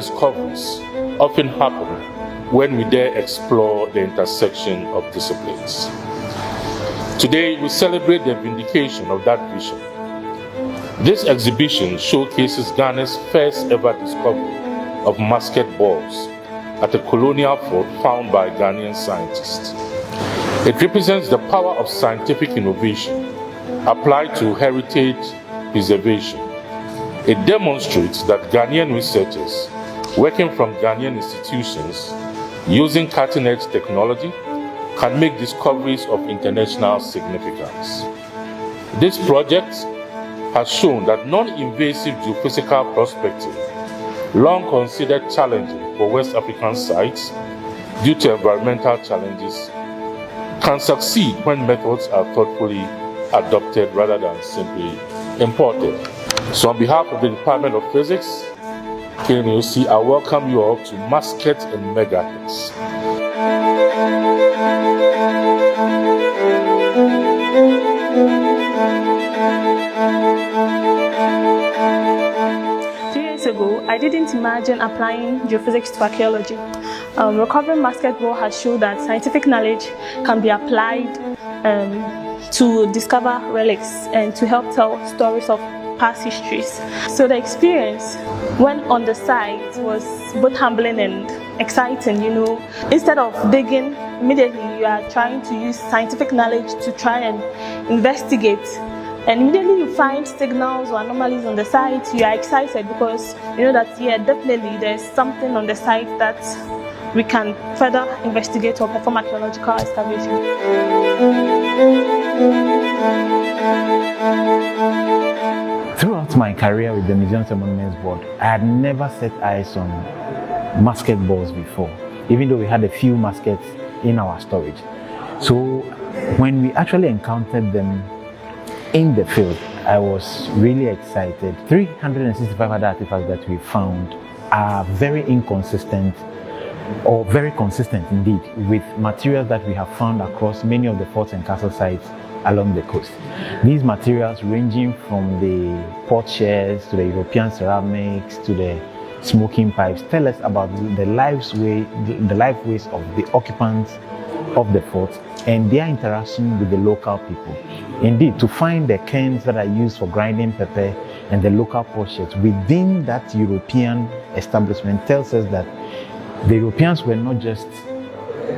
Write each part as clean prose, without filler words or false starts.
discoveries often happen when we dare explore the intersection of disciplines. Today, we celebrate the vindication of that vision. This exhibition showcases Ghana's first ever discovery of musket balls at a colonial fort found by Ghanaian scientists. It represents the power of scientific innovation applied to heritage preservation. It demonstrates that Ghanaian researchers working from Ghanaian institutions using cutting-edge technology can make discoveries of international significance. This project has shown that non-invasive geophysical prospecting, long considered challenging for West African sites due to environmental challenges, can succeed when methods are thoughtfully adopted rather than simply imported. So on behalf of the Department of Physics, KNUC, I welcome you all to Musket and Megahertz. Ago, I didn't imagine applying geophysics to archaeology. Recovering musket ball has shown that scientific knowledge can be applied to discover relics and to help tell stories of past histories. So the experience when on the site was both humbling and exciting. Instead of digging immediately, you are trying to use scientific knowledge to try and investigate. And immediately you find signals or anomalies on the site, you are excited because you know that, definitely there's something on the site that we can further investigate or perform archaeological excavation. Throughout my career with the Museums and Monuments Board, I had never set eyes on musket balls before, even though we had a few muskets in our storage. So when we actually encountered them in the field, I was really excited. 365 other artifacts that we found are very inconsistent or very consistent indeed with materials that we have found across many of the forts and castle sites along the coast. These materials ranging from the pot shares to the European ceramics to the smoking pipes tell us about the lifeways of the occupants of the fort and their interaction with the local people. Indeed, to find the cairns that are used for grinding pepper and the local potsherds within that European establishment tells us that the Europeans were not just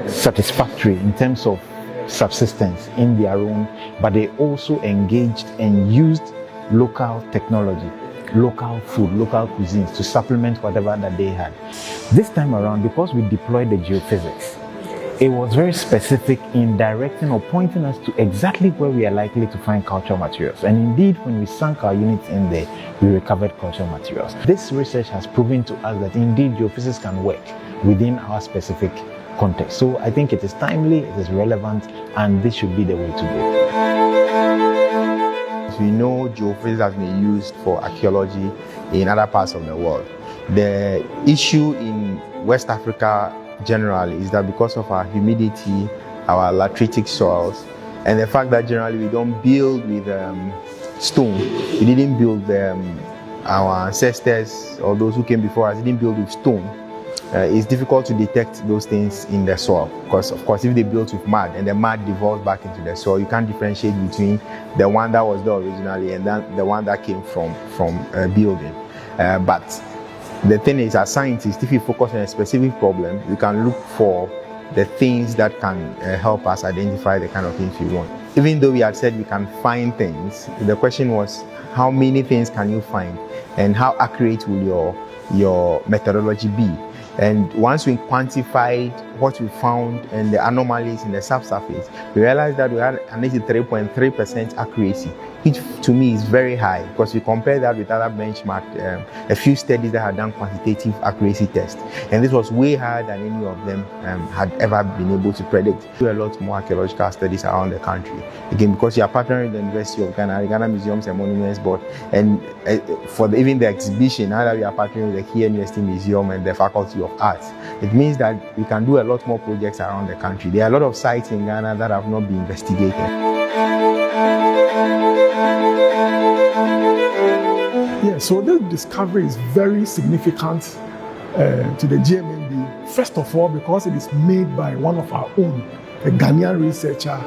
satisfactory in terms of subsistence in their own, but they also engaged and used local technology, local food, local cuisines to supplement whatever that they had. This time around, because we deployed the geophysics, it was very specific in directing or pointing us to exactly where we are likely to find cultural materials. And indeed, when we sank our units in there, we recovered cultural materials. This research has proven to us that indeed geophysics can work within our specific context. So I think it is timely, it is relevant, and this should be the way to go. We know geophysics has been used for archaeology in other parts of the world. The issue in West Africa generally is that because of our humidity, our lateritic soils, and the fact that generally we don't build with stone, we didn't build our ancestors or those who came before us didn't build with stone. It's difficult to detect those things in the soil because, of course, if they built with mud and the mud devolves back into the soil, you can't differentiate between the one that was there originally and then the one that came from building. But the thing is, as scientists, if you focus on a specific problem, you can look for the things that can help us identify the kind of things we want. Even though we had said we can find things, the question was, how many things can you find and how accurate will your methodology be? And once we quantified what we found and the anomalies in the subsurface, we realized that we had an 83.3% accuracy, which to me is very high because we compare that with other benchmarked, a few studies that had done quantitative accuracy tests. And this was way higher than any of them had ever been able to predict. We do a lot more archaeological studies around the country. Again, because you are partnering with the University of Ghana, the Ghana Museums and Monuments Board, and even the exhibition, now that we are partnering with the KNUST Museum and the Faculty of Arts, it means that we can do a lot more projects around the country. There are a lot of sites in Ghana that have not been investigated. Yeah, so this discovery is very significant to the GMMB. First of all, because it is made by one of our own, a Ghanaian researcher,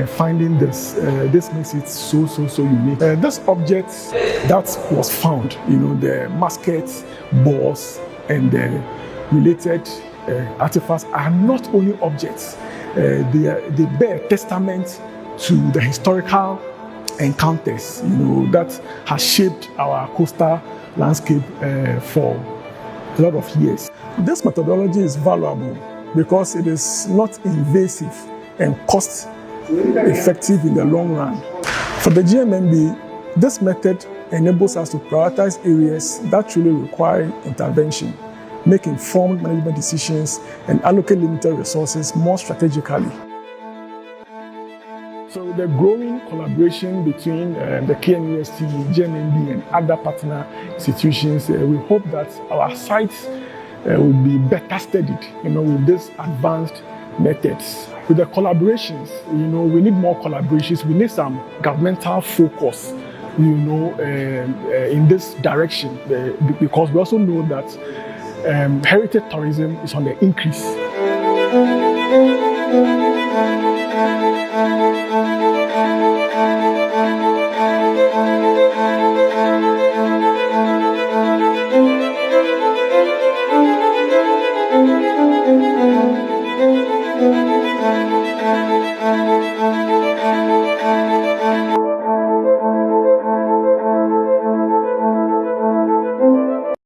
finding this makes it so unique. This object that was found, the muskets, balls, and the related artifacts are not only objects. They bear testament to the historical encounters, that has shaped our coastal landscape for a lot of years. This methodology is valuable because it is not invasive and cost effective in the long run. For the GMMB, this method enables us to prioritize areas that truly require intervention, make informed management decisions, and allocate limited resources more strategically. So the growing collaboration between the KNUST, GMMB, and other partner institutions, we hope that our sites will be better studied, with these advanced methods. With the collaborations, we need more collaborations. We need some governmental focus, in this direction, because we also know that heritage tourism is on the increase.